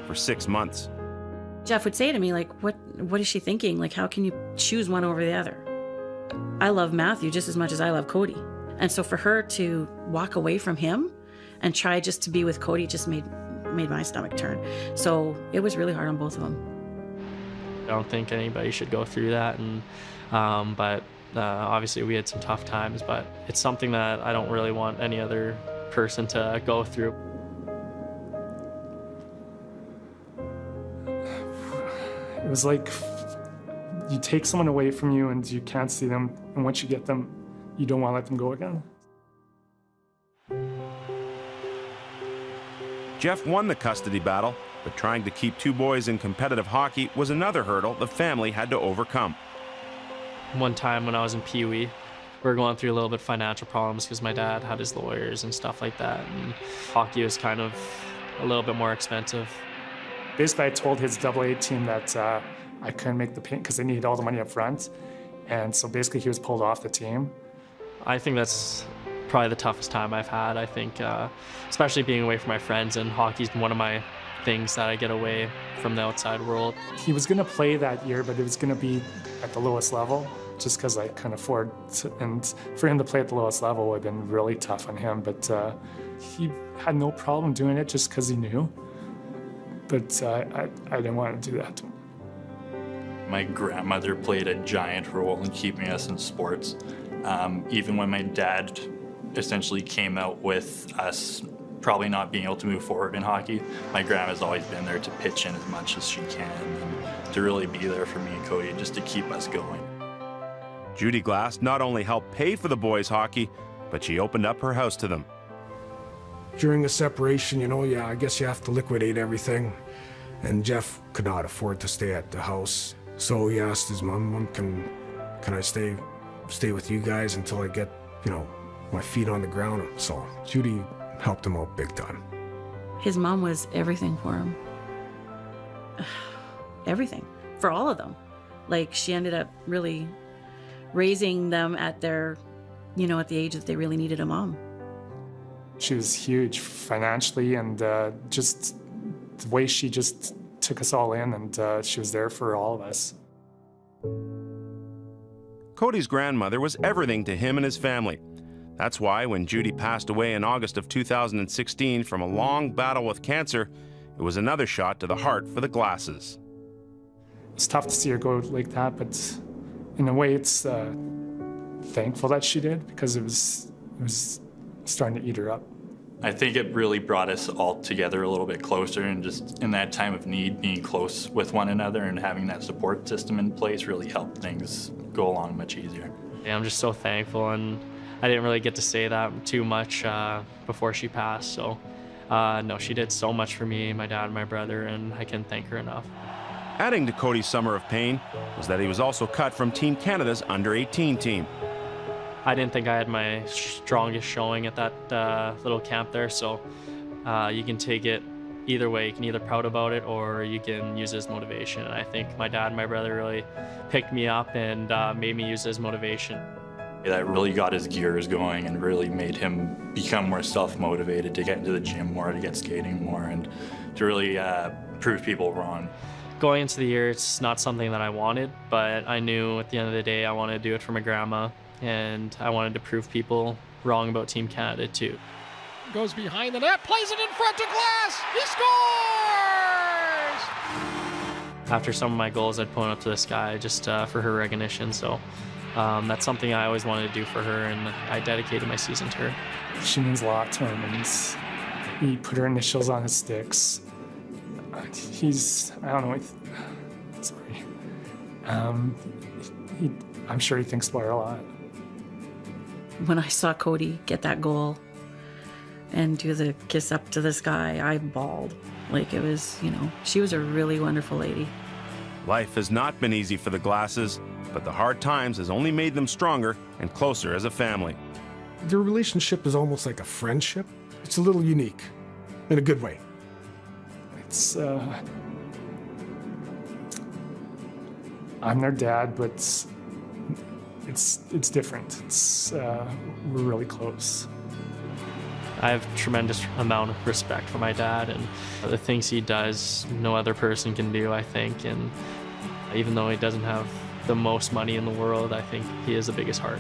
for 6 months. Jeff would say to me, like, what is she thinking? Like, how can you choose one over the other? I love Matthew just as much as I love Cody. And so for her to walk away from him and try just to be with Cody just made my stomach turn. So it was really hard on both of them. I don't think anybody should go through that, and but obviously we had some tough times, but it's something that I don't really want any other person to go through. It was like you take someone away from you and you can't see them, and once you get them, you don't want to let them go again. Jeff won the custody battle, but trying to keep 2 boys in competitive hockey was another hurdle the family had to overcome. One time when I was in Pee Wee, we were going through a little bit of financial problems because my dad had his lawyers and stuff like that, and hockey was kind of a little bit more expensive. Basically, I told his AA team that I couldn't make the payment because they needed all the money up front, and so basically he was pulled off the team. I think that's probably the toughest time I've had. I think, especially being away from my friends, and hockey's one of my things that I get away from the outside world. He was going to play that year, but it was going to be at the lowest level, just because I couldn't afford to, and for him to play at the lowest level would have been really tough on him, but he had no problem doing it just because he knew. But I didn't want to do that to him. My grandmother played a giant role in keeping us in sports. Even when my dad essentially came out with us probably not being able to move forward in hockey, my grandma's always been there to pitch in as much as she can and to really be there for me and Cody just to keep us going. Judy Glass not only helped pay for the boys' hockey, but she opened up her house to them. During the separation, yeah, I guess you have to liquidate everything. And Jeff could not afford to stay at the house. So he asked his mom, can I stay with you guys until I get, my feet on the ground? So Judy helped him out big time. His mom was everything for him. Everything. For all of them. Like, she ended up really raising them at their, at the age that they really needed a mom. She was huge financially, and just the way she just took us all in, and she was there for all of us. Cody's grandmother was everything to him and his family. That's why when Judy passed away in August of 2016 from a long battle with cancer, it was another shot to the heart for the Glasses. It's tough to see her go like that, but in a way it's thankful that she did, because it was starting to eat her up. I think it really brought us all together a little bit closer, and just in that time of need, being close with one another and having that support system in place really helped things go along much easier. Yeah, I'm just so thankful, and I didn't really get to say that too much before she passed. So no, she did so much for me, my dad, and my brother, and I can't thank her enough. Adding to Cody's summer of pain was that he was also cut from Team Canada's under-18 team. I didn't think I had my strongest showing at that little camp there, so you can take it either way. You can either pout about it or you can use it as motivation. And I think my dad and my brother really picked me up and made me use it as motivation. That really got his gears going and really made him become more self-motivated to get into the gym more, to get skating more, and to really prove people wrong. Going into the year, it's not something that I wanted, but I knew at the end of the day I wanted to do it for my grandma, and I wanted to prove people wrong about Team Canada too. Goes behind the net, plays it in front of Glass, he scores! After some of my goals, I'd point up to the sky just for her recognition, so that's something I always wanted to do for her, and I dedicated my season to her. She means a lot to him, and he put her initials on his sticks. I don't know, sorry. I'm sure he thinks about her a lot. When I saw Cody get that goal and do the kiss up to the sky, I bawled. Like, it was, she was a really wonderful lady. Life has not been easy for the Glasses, but the hard times has only made them stronger and closer as a family. Their relationship is almost like a friendship. It's a little unique, in a good way. It's, I'm their dad, but it's different. We're really close. I have tremendous amount of respect for my dad, and the things he does, no other person can do, I think. And even though he doesn't have the most money in the world, I think he has the biggest heart.